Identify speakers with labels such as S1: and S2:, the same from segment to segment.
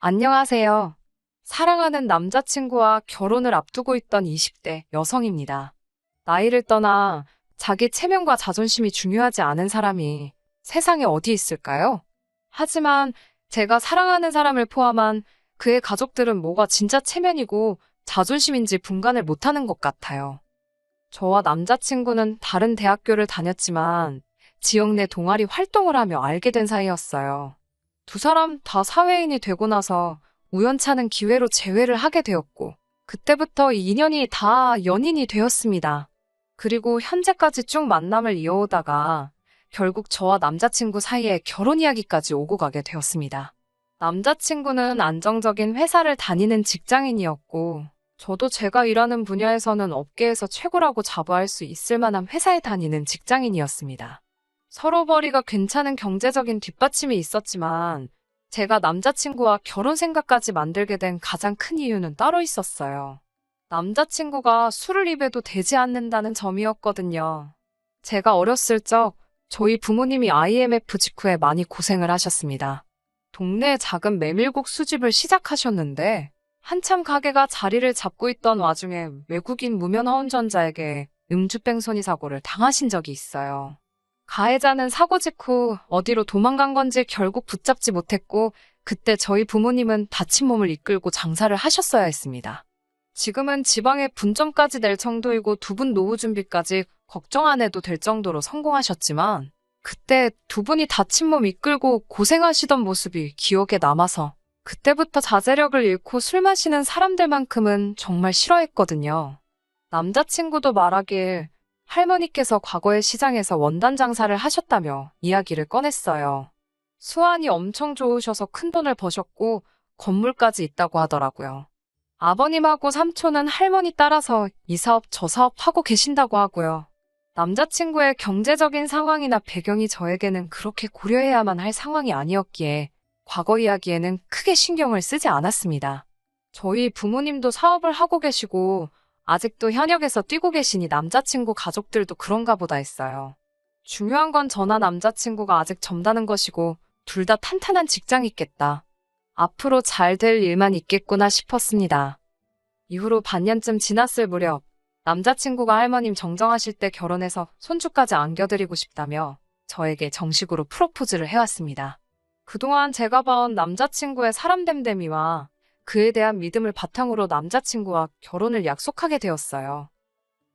S1: 안녕하세요. 사랑하는 남자친구와 결혼을 앞두고 있던 20대 여성입니다. 나이를 떠나 자기 체면과 자존심이 중요하지 않은 사람이 세상에 어디 있을까요? 하지만 제가 사랑하는 사람을 포함한 그의 가족들은 뭐가 진짜 체면이고 자존심인지 분간을 못하는 것 같아요. 저와 남자친구는 다른 대학교를 다녔지만 지역 내 동아리 활동을 하며 알게 된 사이였어요. 두 사람 다 사회인이 되고 나서 우연찮은 기회로 재회를 하게 되었고, 그때부터 이 인연이 다 연인이 되었습니다. 그리고 현재까지 쭉 만남을 이어오다가 결국 저와 남자친구 사이에 결혼 이야기까지 오고 가게 되었습니다. 남자친구는 안정적인 회사를 다니는 직장인이었고, 저도 제가 일하는 분야에서는 업계에서 최고라고 자부할 수 있을 만한 회사에 다니는 직장인이었습니다. 서로 벌이가 괜찮은 경제적인 뒷받침이 있었지만 제가 남자친구와 결혼 생각까지 만들게 된 가장 큰 이유는 따로 있었어요. 남자친구가 술을 입에도 되지 않는다는 점이었거든요. 제가 어렸을 적 저희 부모님이 IMF 직후에 많이 고생을 하셨습니다. 동네 작은 메밀국 수집을 시작하셨는데 한참 가게가 자리를 잡고 있던 와중에 외국인 무면허운전자에게 음주뺑소니 사고를 당하신 적이 있어요. 가해자는 사고 직후 어디로 도망간 건지 결국 붙잡지 못했고 그때 저희 부모님은 다친 몸을 이끌고 장사를 하셨어야 했습니다. 지금은 지방에 분점까지 낼 정도이고 두 분 노후 준비까지 걱정 안 해도 될 정도로 성공하셨지만 그때 두 분이 다친 몸 이끌고 고생하시던 모습이 기억에 남아서 그때부터 자제력을 잃고 술 마시는 사람들만큼은 정말 싫어했거든요. 남자친구도 말하길 할머니께서 과거에 시장에서 원단 장사를 하셨다며 이야기를 꺼냈어요. 수완이 엄청 좋으셔서 큰 돈을 버셨고 건물까지 있다고 하더라고요. 아버님하고 삼촌은 할머니 따라서 이 사업 저 사업 하고 계신다고 하고요. 남자친구의 경제적인 상황이나 배경이 저에게는 그렇게 고려해야만 할 상황이 아니었기에 과거 이야기에는 크게 신경을 쓰지 않았습니다. 저희 부모님도 사업을 하고 계시고 아직도 현역에서 뛰고 계시니 남자친구 가족들도 그런가 보다 했어요. 중요한 건 저나 남자친구가 아직 젊다는 것이고 둘 다 탄탄한 직장이 있겠다. 앞으로 잘 될 일만 있겠구나 싶었습니다. 이후로 반년쯤 지났을 무렵 남자친구가 할머님 정정하실 때 결혼해서 손주까지 안겨드리고 싶다며 저에게 정식으로 프로포즈를 해왔습니다. 그동안 제가 봐온 남자친구의 사람됨됨이와 그에 대한 믿음을 바탕으로 남자친구와 결혼을 약속하게 되었어요.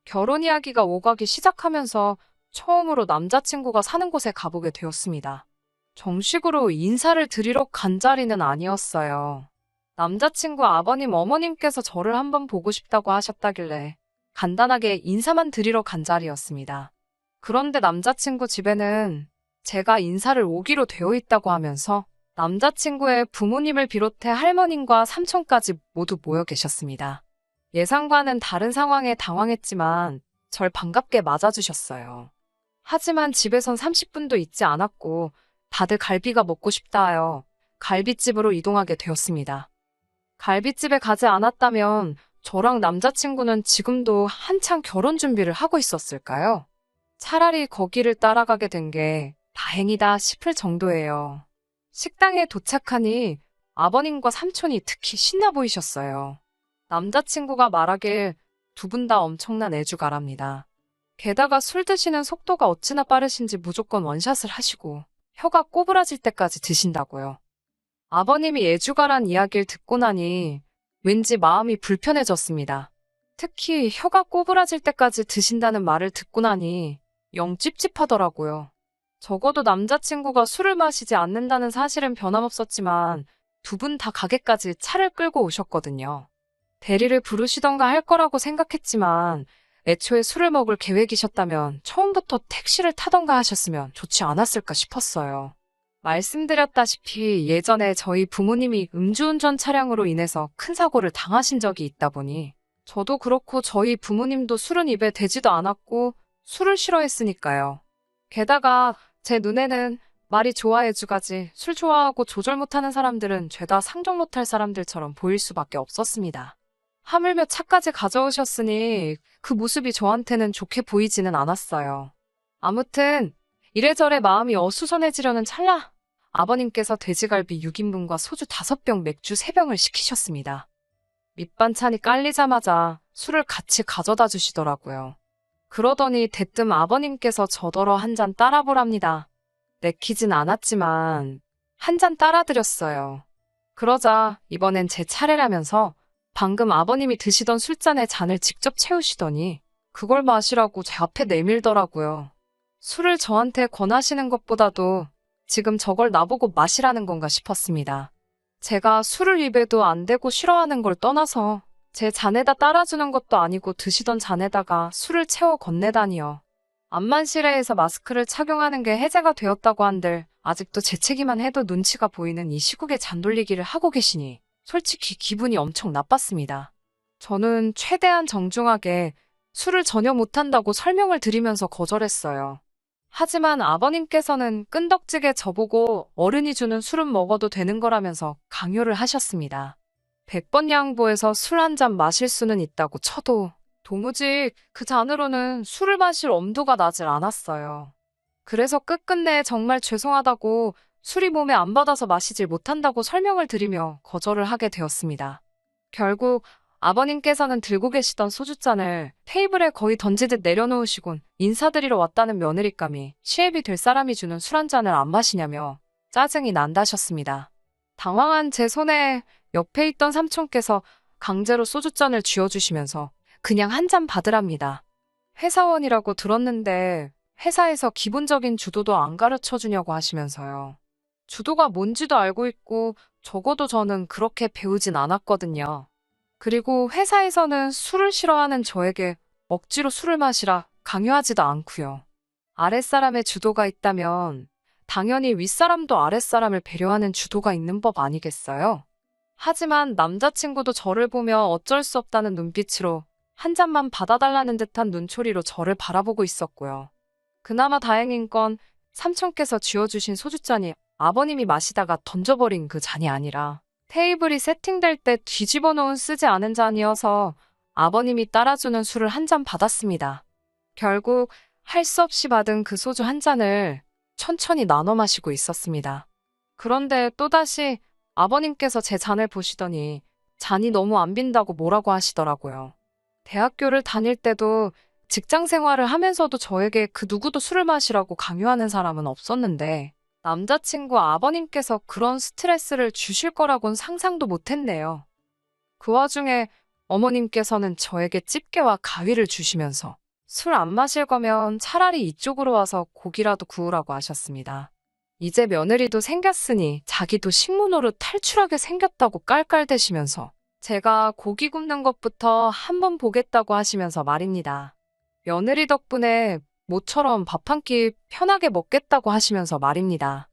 S1: 결혼 이야기가 오가기 시작하면서 처음으로 남자친구가 사는 곳에 가보게 되었습니다. 정식으로 인사를 드리러 간 자리는 아니었어요. 남자친구 아버님, 어머님께서 저를 한번 보고 싶다고 하셨다길래 간단하게 인사만 드리러 간 자리였습니다. 그런데 남자친구 집에는 제가 인사를 오기로 되어 있다고 하면서 남자친구의 부모님을 비롯해 할머님과 삼촌까지 모두 모여 계셨습니다. 예상과는 다른 상황에 당황했지만 절 반갑게 맞아주셨어요. 하지만 집에선 30분도 있지 않았고 다들 갈비가 먹고 싶다 하여 갈비집으로 이동하게 되었습니다. 갈비집에 가지 않았다면 저랑 남자친구는 지금도 한창 결혼 준비를 하고 있었을까요? 차라리 거기를 따라가게 된 게 다행이다 싶을 정도예요. 식당에 도착하니 아버님과 삼촌이 특히 신나 보이셨어요. 남자친구가 말하길 두 분 다 엄청난 애주가랍니다. 게다가 술 드시는 속도가 어찌나 빠르신지 무조건 원샷을 하시고 혀가 꼬부라질 때까지 드신다고요. 아버님이 애주가란 이야기를 듣고 나니 왠지 마음이 불편해졌습니다. 특히 혀가 꼬부라질 때까지 드신다는 말을 듣고 나니 영 찝찝하더라고요. 적어도 남자친구가 술을 마시지 않는다는 사실은 변함없었지만 두 분 다 가게까지 차를 끌고 오셨거든요. 대리를 부르시던가 할 거라고 생각했지만 애초에 술을 먹을 계획이셨다면 처음부터 택시를 타던가 하셨으면 좋지 않았을까 싶었어요. 말씀드렸다시피 예전에 저희 부모님이 음주운전 차량으로 인해서 큰 사고를 당하신 적이 있다 보니 저도 그렇고 저희 부모님도 술은 입에 대지도 않았고 술을 싫어했으니까요. 게다가 제 눈에는 말이 좋아해주가지 술 좋아하고 조절 못하는 사람들은 죄다 상종 못할 사람들처럼 보일 수밖에 없었습니다. 하물며 차까지 가져오셨으니 그 모습이 저한테는 좋게 보이지는 않았어요. 아무튼 이래저래 마음이 어수선해지려는 찰나 아버님께서 돼지갈비 6인분과 소주 5병, 맥주 3병을 시키셨습니다. 밑반찬이 깔리자마자 술을 같이 가져다 주시더라고요. 그러더니 대뜸 아버님께서 저더러 한 잔 따라보랍니다. 내키진 않았지만 한 잔 따라드렸어요. 그러자 이번엔 제 차례라면서 방금 아버님이 드시던 술잔에 잔을 직접 채우시더니 그걸 마시라고 제 앞에 내밀더라고요. 술을 저한테 권하시는 것보다도 지금 저걸 나보고 마시라는 건가 싶었습니다. 제가 술을 입에도 안 대고 싫어하는 걸 떠나서 제 잔에다 따라주는 것도 아니고 드시던 잔에다가 술을 채워 건네다니요. 암만실외에서 마스크를 착용하는 게 해제가 되었다고 한들 아직도 재채기만 해도 눈치가 보이는 이 시국에 잔돌리기를 하고 계시니 솔직히 기분이 엄청 나빴습니다. 저는 최대한 정중하게 술을 전혀 못한다고 설명을 드리면서 거절했어요. 하지만 아버님께서는 끈덕지게 저보고 어른이 주는 술은 먹어도 되는 거라면서 강요를 하셨습니다. 100번 양보해서 술 한 잔 마실 수는 있다고 쳐도 도무지 그 잔으로는 술을 마실 엄두가 나질 않았어요. 그래서 끝끝내 정말 죄송하다고 술이 몸에 안 받아서 마시질 못한다고 설명을 드리며 거절을 하게 되었습니다. 결국 아버님께서는 들고 계시던 소주잔을 테이블에 거의 던지듯 내려놓으시곤 인사드리러 왔다는 며느리감이 시애비 될 사람이 주는 술 한 잔을 안 마시냐며 짜증이 난다셨습니다. 당황한 제 손에 옆에 있던 삼촌께서 강제로 소주잔을 쥐어주시면서 그냥 한 잔 받으랍니다. 회사원이라고 들었는데 회사에서 기본적인 주도도 안 가르쳐 주냐고 하시면서요. 주도가 뭔지도 알고 있고 적어도 저는 그렇게 배우진 않았거든요. 그리고 회사에서는 술을 싫어하는 저에게 억지로 술을 마시라 강요하지도 않고요. 아랫사람의 주도가 있다면 당연히 윗사람도 아랫사람을 배려하는 주도가 있는 법 아니겠어요? 하지만 남자친구도 저를 보며 어쩔 수 없다는 눈빛으로 한 잔만 받아달라는 듯한 눈초리로 저를 바라보고 있었고요. 그나마 다행인 건 삼촌께서 쥐어주신 소주잔이 아버님이 마시다가 던져버린 그 잔이 아니라 테이블이 세팅될 때 뒤집어 놓은 쓰지 않은 잔이어서 아버님이 따라주는 술을 한 잔 받았습니다. 결국 할 수 없이 받은 그 소주 한 잔을 천천히 나눠 마시고 있었습니다. 그런데 또다시 아버님께서 제 잔을 보시더니 잔이 너무 안 빈다고 뭐라고 하시더라고요. 대학교를 다닐 때도 직장 생활을 하면서도 저에게 그 누구도 술을 마시라고 강요하는 사람은 없었는데 남자친구 아버님께서 그런 스트레스를 주실 거라곤 상상도 못했네요. 그 와중에 어머님께서는 저에게 집게와 가위를 주시면서 술 안 마실 거면 차라리 이쪽으로 와서 고기라도 구우라고 하셨습니다. 이제 며느리도 생겼으니 자기도 식모 노릇 탈출하게 생겼다고 깔깔대시면서 제가 고기 굽는 것부터 한번 보겠다고 하시면서 말입니다. 며느리 덕분에 모처럼 밥 한 끼 편하게 먹겠다고 하시면서 말입니다.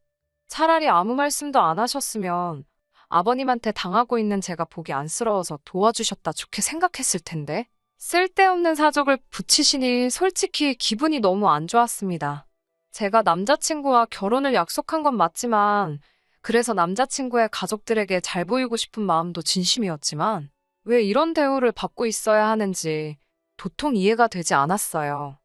S1: 차라리 아무 말씀도 안 하셨으면 아버님한테 당하고 있는 제가 보기 안쓰러워서 도와주셨다 좋게 생각했을 텐데 쓸데없는 사족을 붙이시니 솔직히 기분이 너무 안 좋았습니다. 제가 남자친구와 결혼을 약속한 건 맞지만 그래서 남자친구의 가족들에게 잘 보이고 싶은 마음도 진심이었지만 왜 이런 대우를 받고 있어야 하는지 도통 이해가 되지 않았어요.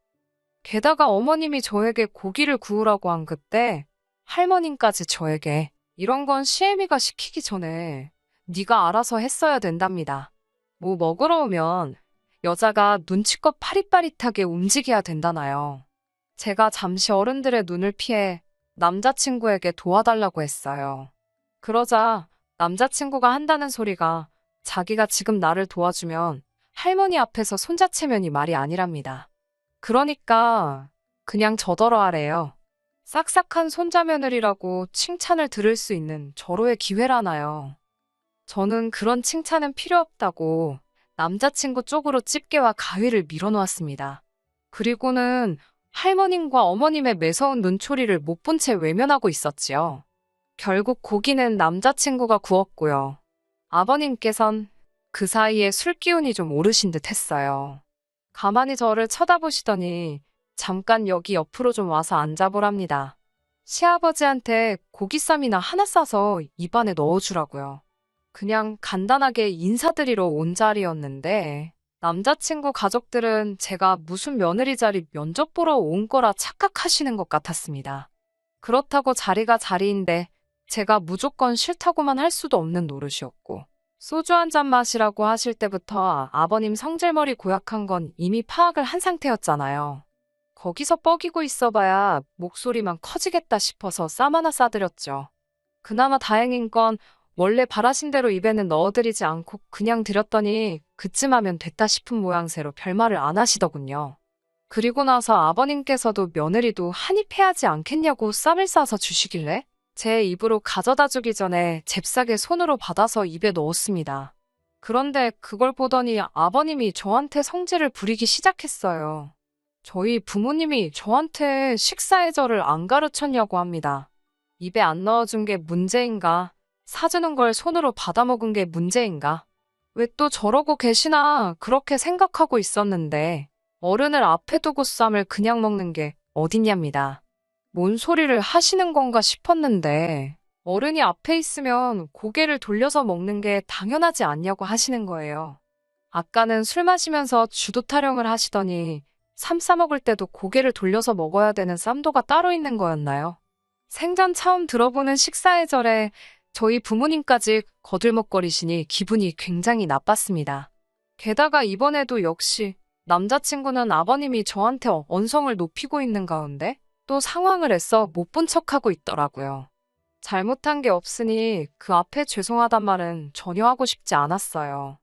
S1: 게다가 어머님이 저에게 고기를 구우라고 한 그때 할머님까지 저에게 이런 건 시애미가 시키기 전에 네가 알아서 했어야 된답니다. 뭐 먹으러 오면 여자가 눈치껏 파릿파릿하게 움직여야 된다나요. 제가 잠시 어른들의 눈을 피해 남자친구에게 도와달라고 했어요. 그러자 남자친구가 한다는 소리가 자기가 지금 나를 도와주면 할머니 앞에서 손자체면이 말이 아니랍니다. 그러니까 그냥 저더러 하래요. 싹싹한 손자며느리라고 칭찬을 들을 수 있는 절호의 기회라나요. 저는 그런 칭찬은 필요 없다고 남자친구 쪽으로 집게와 가위를 밀어놓았습니다. 그리고는 할머님과 어머님의 매서운 눈초리를 못 본 채 외면하고 있었지요. 결국 고기는 남자친구가 구웠고요. 아버님께선 그 사이에 술 기운이 좀 오르신 듯 했어요. 가만히 저를 쳐다보시더니 잠깐 여기 옆으로 좀 와서 앉아보랍니다. 시아버지한테 고기쌈이나 하나 싸서 입안에 넣어주라고요. 그냥 간단하게 인사드리러 온 자리였는데 남자친구 가족들은 제가 무슨 며느리 자리 면접 보러 온 거라 착각하시는 것 같았습니다. 그렇다고 자리가 자리인데 제가 무조건 싫다고만 할 수도 없는 노릇이었고, 소주 한 잔 마시라고 하실 때부터 아버님 성질머리 고약한 건 이미 파악을 한 상태였잖아요. 거기서 뻐기고 있어봐야 목소리만 커지겠다 싶어서 쌈 하나 싸드렸죠. 그나마 다행인 건 원래 바라신 대로 입에는 넣어드리지 않고 그냥 드렸더니 그쯤 하면 됐다 싶은 모양새로 별말을 안 하시더군요. 그리고 나서 아버님께서도 며느리도 한입 해야지 않겠냐고 쌈을 싸서 주시길래 제 입으로 가져다 주기 전에 잽싸게 손으로 받아서 입에 넣었습니다. 그런데 그걸 보더니 아버님이 저한테 성질을 부리기 시작했어요. 저희 부모님이 저한테 식사 예절을 안 가르쳤냐고 합니다. 입에 안 넣어준 게 문제인가? 사주는 걸 손으로 받아먹은 게 문제인가? 왜 또 저러고 계시나 그렇게 생각하고 있었는데 어른을 앞에 두고 쌈을 그냥 먹는 게 어딨냐입니다. 뭔 소리를 하시는 건가 싶었는데 어른이 앞에 있으면 고개를 돌려서 먹는 게 당연하지 않냐고 하시는 거예요. 아까는 술 마시면서 주도 타령을 하시더니 쌈 싸먹을 때도 고개를 돌려서 먹어야 되는 쌈도가 따로 있는 거였나요? 생전 처음 들어보는 식사 예절에 저희 부모님까지 거들먹거리시니 기분이 굉장히 나빴습니다. 게다가 이번에도 역시 남자친구는 아버님이 저한테 언성을 높이고 있는 가운데 또 상황을 애써 못 본 척하고 있더라고요. 잘못한 게 없으니 그 앞에 죄송하단 말은 전혀 하고 싶지 않았어요.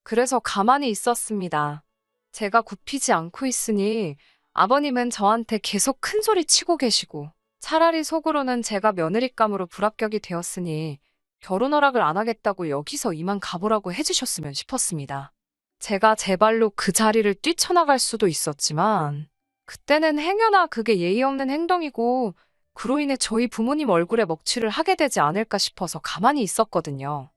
S1: 그래서 가만히 있었습니다. 제가 굽히지 않고 있으니 아버님은 저한테 계속 큰 소리 치고 계시고 차라리 속으로는 제가 며느리감으로 불합격이 되었으니 결혼 허락을 안 하겠다고 여기서 이만 가보라고 해주셨으면 싶었습니다. 제가 제 발로 그 자리를 뛰쳐나갈 수도 있었지만 그때는 행여나 그게 예의 없는 행동이고 그로 인해 저희 부모님 얼굴에 먹칠을 하게 되지 않을까 싶어서 가만히 있었거든요.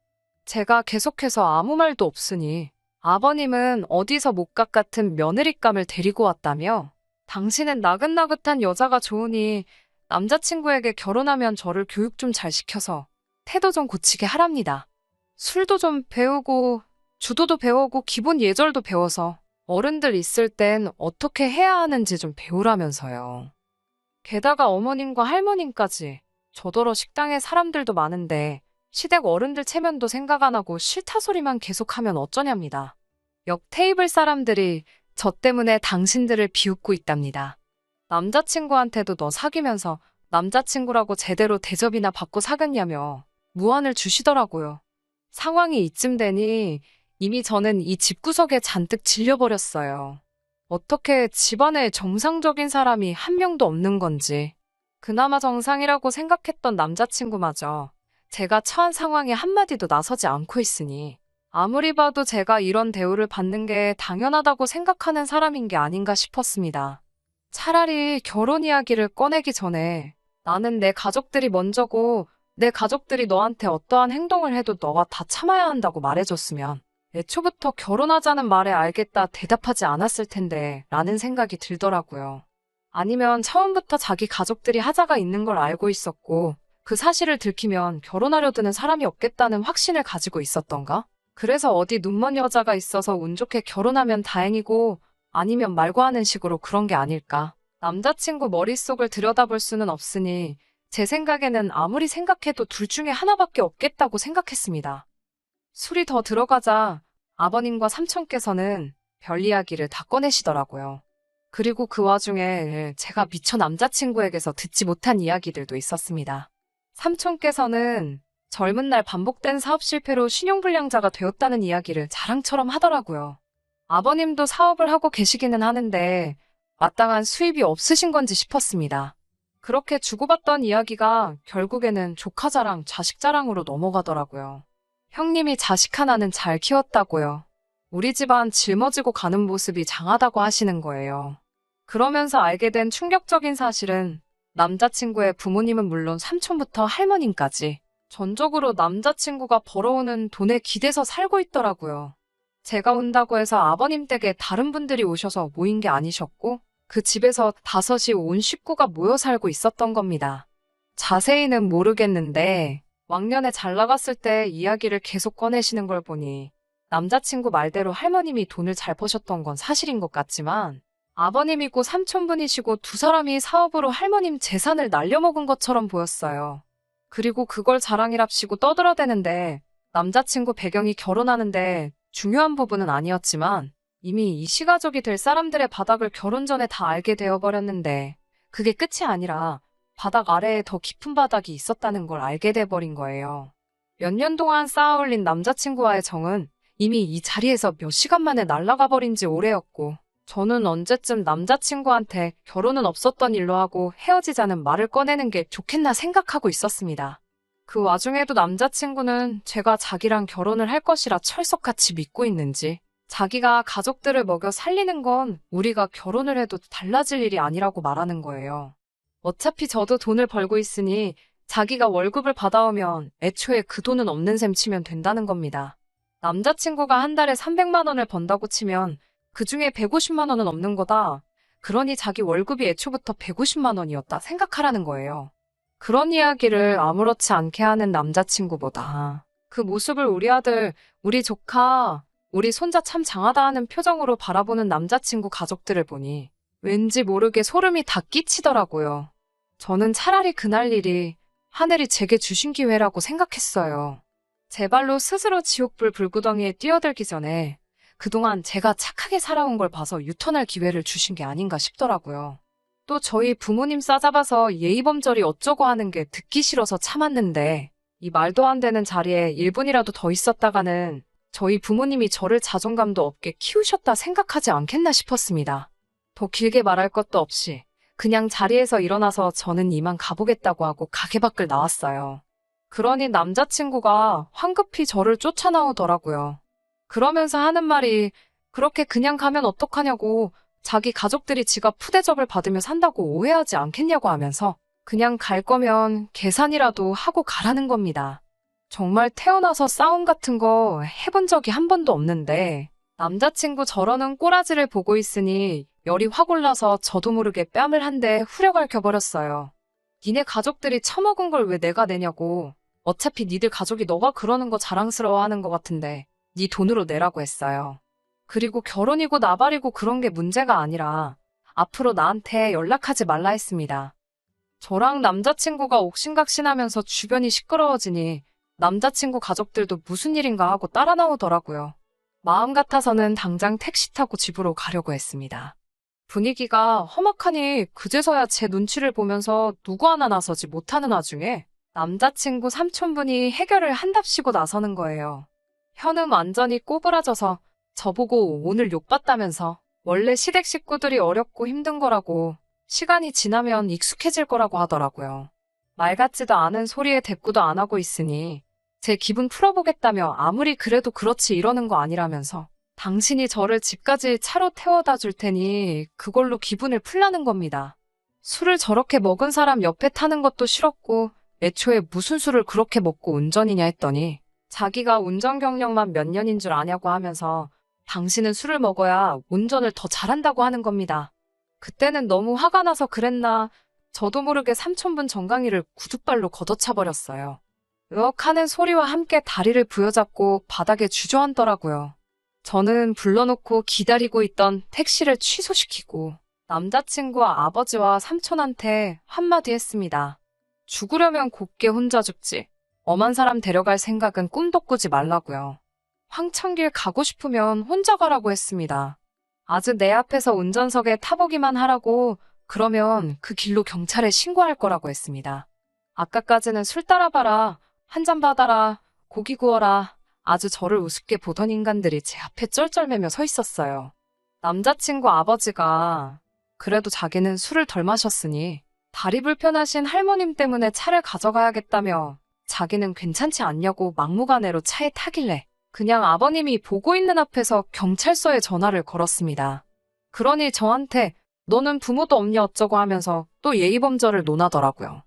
S1: 제가 계속해서 아무 말도 없으니 아버님은 어디서 못각 같은 며느리감을 데리고 왔다며 당신은 나긋나긋한 여자가 좋으니 남자친구에게 결혼하면 저를 교육 좀 잘 시켜서 태도 좀 고치게 하랍니다. 술도 좀 배우고 주도도 배우고 기본 예절도 배워서 어른들 있을 땐 어떻게 해야 하는지 좀 배우라면서요. 게다가 어머님과 할머님까지 저더러 식당에 사람들도 많은데 시댁 어른들 체면도 생각 안 하고 싫다 소리만 계속하면 어쩌냐입니다. 옆 테이블 사람들이 저 때문에 당신들을 비웃고 있답니다. 남자친구한테도 너 사귀면서 남자친구라고 제대로 대접이나 받고 사귀었냐며 무안을 주시더라고요. 상황이 이쯤 되니 이미 저는 이 집구석에 잔뜩 질려버렸어요. 어떻게 집안에 정상적인 사람이 한 명도 없는 건지. 그나마 정상이라고 생각했던 남자친구마저 제가 처한 상황에 한마디도 나서지 않고 있으니 아무리 봐도 제가 이런 대우를 받는 게 당연하다고 생각하는 사람인 게 아닌가 싶었습니다. 차라리 결혼 이야기를 꺼내기 전에 나는 내 가족들이 먼저고 내 가족들이 너한테 어떠한 행동을 해도 너가 다 참아야 한다고 말해줬으면 애초부터 결혼하자는 말에 알겠다 대답하지 않았을 텐데 라는 생각이 들더라고요. 아니면 처음부터 자기 가족들이 하자가 있는 걸 알고 있었고 그 사실을 들키면 결혼하려 드는 사람이 없겠다는 확신을 가지고 있었던가? 그래서 어디 눈먼 여자가 있어서 운 좋게 결혼하면 다행이고 아니면 말고 하는 식으로 그런 게 아닐까? 남자친구 머릿속을 들여다볼 수는 없으니 제 생각에는 아무리 생각해도 둘 중에 하나밖에 없겠다고 생각했습니다. 술이 더 들어가자 아버님과 삼촌께서는 별 이야기를 다 꺼내시더라고요. 그리고 그 와중에 제가 미처 남자친구에게서 듣지 못한 이야기들도 있었습니다. 삼촌께서는 젊은 날 반복된 사업 실패로 신용불량자가 되었다는 이야기를 자랑처럼 하더라고요. 아버님도 사업을 하고 계시기는 하는데 마땅한 수입이 없으신 건지 싶었습니다. 그렇게 주고받던 이야기가 결국에는 조카 자랑, 자식 자랑으로 넘어가더라고요. 형님이 자식 하나는 잘 키웠다고요. 우리 집안 짊어지고 가는 모습이 장하다고 하시는 거예요. 그러면서 알게 된 충격적인 사실은 남자친구의 부모님은 물론 삼촌부터 할머님까지 전적으로 남자친구가 벌어오는 돈에 기대서 살고 있더라고요. 제가 온다고 해서 아버님 댁에 다른 분들이 오셔서 모인 게 아니셨고 그 집에서 다섯이 온 식구가 모여 살고 있었던 겁니다. 자세히는 모르겠는데 왕년에 잘 나갔을 때 이야기를 계속 꺼내시는 걸 보니 남자친구 말대로 할머님이 돈을 잘 버셨던 건 사실인 것 같지만 아버님이고 삼촌분이시고 두 사람이 사업으로 할머님 재산을 날려먹은 것처럼 보였어요. 그리고 그걸 자랑이랍시고 떠들어대는데 남자친구 배경이 결혼하는데 중요한 부분은 아니었지만 이미 이 시가족이 될 사람들의 바닥을 결혼 전에 다 알게 되어버렸는데 그게 끝이 아니라 바닥 아래에 더 깊은 바닥이 있었다는 걸 알게 돼버린 거예요. 몇 년 동안 쌓아올린 남자친구와의 정은 이미 이 자리에서 몇 시간 만에 날아가 버린 지 오래였고 저는 언제쯤 남자친구한테 결혼은 없었던 일로 하고 헤어지자는 말을 꺼내는 게 좋겠나 생각하고 있었습니다. 그 와중에도 남자친구는 제가 자기랑 결혼을 할 것이라 철석같이 믿고 있는지 자기가 가족들을 먹여 살리는 건 우리가 결혼을 해도 달라질 일이 아니라고 말하는 거예요. 어차피 저도 돈을 벌고 있으니 자기가 월급을 받아오면 애초에 그 돈은 없는 셈 치면 된다는 겁니다. 남자친구가 한 달에 300만 원을 번다고 치면 그중에 150만 원은 없는 거다. 그러니 자기 월급이 애초부터 150만 원이었다 생각하라는 거예요. 그런 이야기를 아무렇지 않게 하는 남자친구보다 그 모습을 우리 아들, 우리 조카, 우리 손자 참 장하다 하는 표정으로 바라보는 남자친구 가족들을 보니 왠지 모르게 소름이 다 끼치더라고요. 저는 차라리 그날 일이 하늘이 제게 주신 기회라고 생각했어요. 제 발로 스스로 지옥불 불구덩이에 뛰어들기 전에 그동안 제가 착하게 살아온 걸 봐서 유턴할 기회를 주신 게 아닌가 싶더라고요. 또 저희 부모님 싸잡아서 예의범절이 어쩌고 하는 게 듣기 싫어서 참았는데 이 말도 안 되는 자리에 1분이라도 더 있었다가는 저희 부모님이 저를 자존감도 없게 키우셨다 생각하지 않겠나 싶었습니다. 더 길게 말할 것도 없이 그냥 자리에서 일어나서 저는 이만 가보겠다고 하고 가게 밖을 나왔어요. 그러니 남자친구가 황급히 저를 쫓아나오더라고요. 그러면서 하는 말이 그렇게 그냥 가면 어떡하냐고 자기 가족들이 지가 푸대접을 받으며 산다고 오해하지 않겠냐고 하면서 그냥 갈 거면 계산이라도 하고 가라는 겁니다. 정말 태어나서 싸움 같은 거 해본 적이 한 번도 없는데 남자친구 저러는 꼬라지를 보고 있으니 열이 확 올라서 저도 모르게 뺨을 한 대 후려갈 켜버렸어요. 니네 가족들이 처먹은 걸 왜 내가 내냐고. 어차피 니들 가족이 너가 그러는 거 자랑스러워하는 것 같은데 니 돈으로 내라고 했어요. 그리고 결혼이고 나발이고 그런 게 문제가 아니라 앞으로 나한테 연락하지 말라 했습니다. 저랑 남자친구가 옥신각신하면서 주변이 시끄러워지니 남자친구 가족들도 무슨 일인가 하고 따라 나오더라고요. 마음 같아서는 당장 택시 타고 집으로 가려고 했습니다. 분위기가 험악하니 그제서야 제 눈치를 보면서 누구 하나 나서지 못하는 와중에 남자친구 삼촌분이 해결을 한답시고 나서는 거예요. 현은 완전히 꼬부라져서 저보고 오늘 욕봤다면서 원래 시댁 식구들이 어렵고 힘든 거라고 시간이 지나면 익숙해질 거라고 하더라고요. 말 같지도 않은 소리에 대꾸도 안 하고 있으니 제 기분 풀어보겠다며 아무리 그래도 그렇지 이러는 거 아니라면서 당신이 저를 집까지 차로 태워다 줄 테니 그걸로 기분을 풀라는 겁니다. 술을 저렇게 먹은 사람 옆에 타는 것도 싫었고 애초에 무슨 술을 그렇게 먹고 운전이냐 했더니 자기가 운전 경력만 몇 년인 줄 아냐고 하면서 당신은 술을 먹어야 운전을 더 잘한다고 하는 겁니다. 그때는 너무 화가 나서 그랬나 저도 모르게 삼촌분 정강이를 구두발로 걷어차버렸어요. 으억하는 소리와 함께 다리를 부여잡고 바닥에 주저앉더라고요. 저는 불러놓고 기다리고 있던 택시를 취소시키고 남자친구와 아버지와 삼촌한테 한마디 했습니다. 죽으려면 곱게 혼자 죽지. 엄한 사람 데려갈 생각은 꿈도 꾸지 말라고요. 황천길 가고 싶으면 혼자 가라고 했습니다. 아주 내 앞에서 운전석에 타보기만 하라고 그러면 그 길로 경찰에 신고할 거라고 했습니다. 아까까지는 술 따라봐라, 한 잔 받아라, 고기 구워라 아주 저를 우습게 보던 인간들이 제 앞에 쩔쩔매며 서 있었어요. 남자친구 아버지가 그래도 자기는 술을 덜 마셨으니 다리 불편하신 할머님 때문에 차를 가져가야겠다며 자기는 괜찮지 않냐고 막무가내로 차에 타길래 그냥 아버님이 보고 있는 앞에서 경찰서에 전화를 걸었습니다. 그러니 저한테 너는 부모도 없냐 어쩌고 하면서 또 예의범절을 논하더라고요.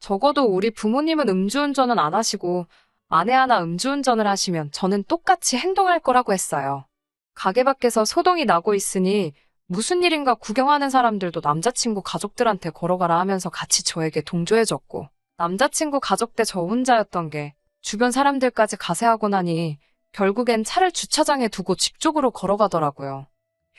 S1: 적어도 우리 부모님은 음주운전은 안 하시고 아내 하나 음주운전을 하시면 저는 똑같이 행동할 거라고 했어요. 가게 밖에서 소동이 나고 있으니 무슨 일인가 구경하는 사람들도 남자친구 가족들한테 걸어가라 하면서 같이 저에게 동조해줬고 남자친구 가족 때 저 혼자였던 게 주변 사람들까지 가세하고 나니 결국엔 차를 주차장에 두고 집 쪽으로 걸어가더라고요.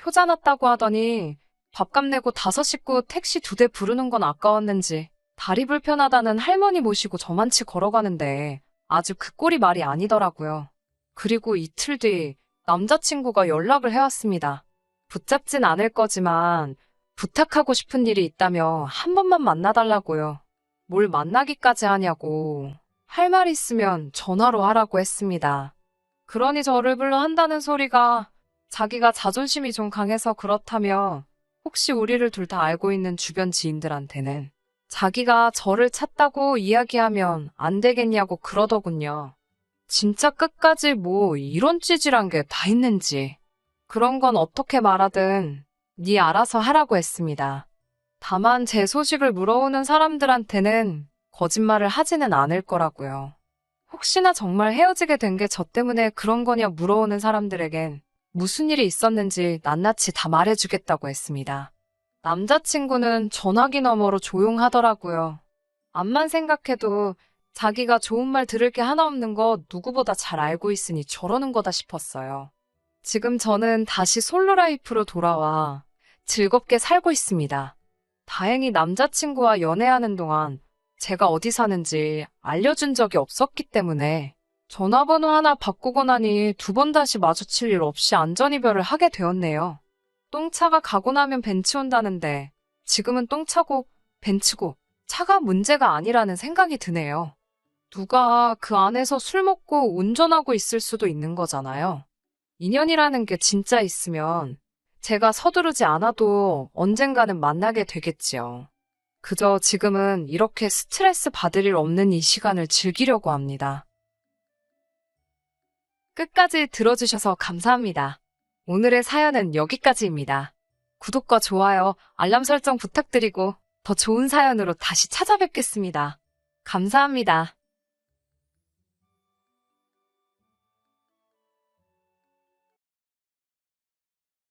S1: 효자 났다고 하더니 밥값 내고 5 식구 택시 2대 부르는 건 아까웠는지 다리 불편하다는 할머니 모시고 저만치 걸어가는데 아주 그 꼴이 말이 아니더라고요. 그리고 이틀 뒤 남자친구가 연락을 해왔습니다. 붙잡진 않을 거지만 부탁하고 싶은 일이 있다며 한 번만 만나달라고요. 뭘 만나기까지 하냐고. 할 말 있으면 전화로 하라고 했습니다. 그러니 저를 불러 한다는 소리가 자기가 자존심이 좀 강해서 그렇다며 혹시 우리를 둘 다 알고 있는 주변 지인들한테는 자기가 저를 찾다고 이야기하면 안 되겠냐고 그러더군요. 진짜 끝까지 뭐 이런 찌질한 게 다 있는지. 그런 건 어떻게 말하든 네 알아서 하라고 했습니다. 다만 제 소식을 물어오는 사람들한테는 거짓말을 하지는 않을 거라고요. 혹시나 정말 헤어지게 된 게 저 때문에 그런 거냐 물어오는 사람들에겐 무슨 일이 있었는지 낱낱이 다 말해주겠다고 했습니다. 남자친구는 전화기 너머로 조용하더라고요. 암만 생각해도 자기가 좋은 말 들을 게 하나 없는 거 누구보다 잘 알고 있으니 저러는 거다 싶었어요. 지금 저는 다시 솔로 라이프로 돌아와 즐겁게 살고 있습니다. 다행히 남자친구와 연애하는 동안 제가 어디 사는지 알려준 적이 없었기 때문에 전화번호 하나 바꾸고 나니 두 번 다시 마주칠 일 없이 안전이별을 하게 되었네요. 똥차가 가고 나면 벤츠 온다는데 지금은 똥차고 벤츠고 차가 문제가 아니라는 생각이 드네요. 누가 그 안에서 술 먹고 운전하고 있을 수도 있는 거잖아요. 인연이라는 게 진짜 있으면 제가 서두르지 않아도 언젠가는 만나게 되겠지요. 그저 지금은 이렇게 스트레스 받을 일 없는 이 시간을 즐기려고 합니다. 끝까지 들어주셔서 감사합니다. 오늘의 사연은 여기까지입니다. 구독과 좋아요, 알람 설정 부탁드리고 더 좋은 사연으로 다시 찾아뵙겠습니다. 감사합니다.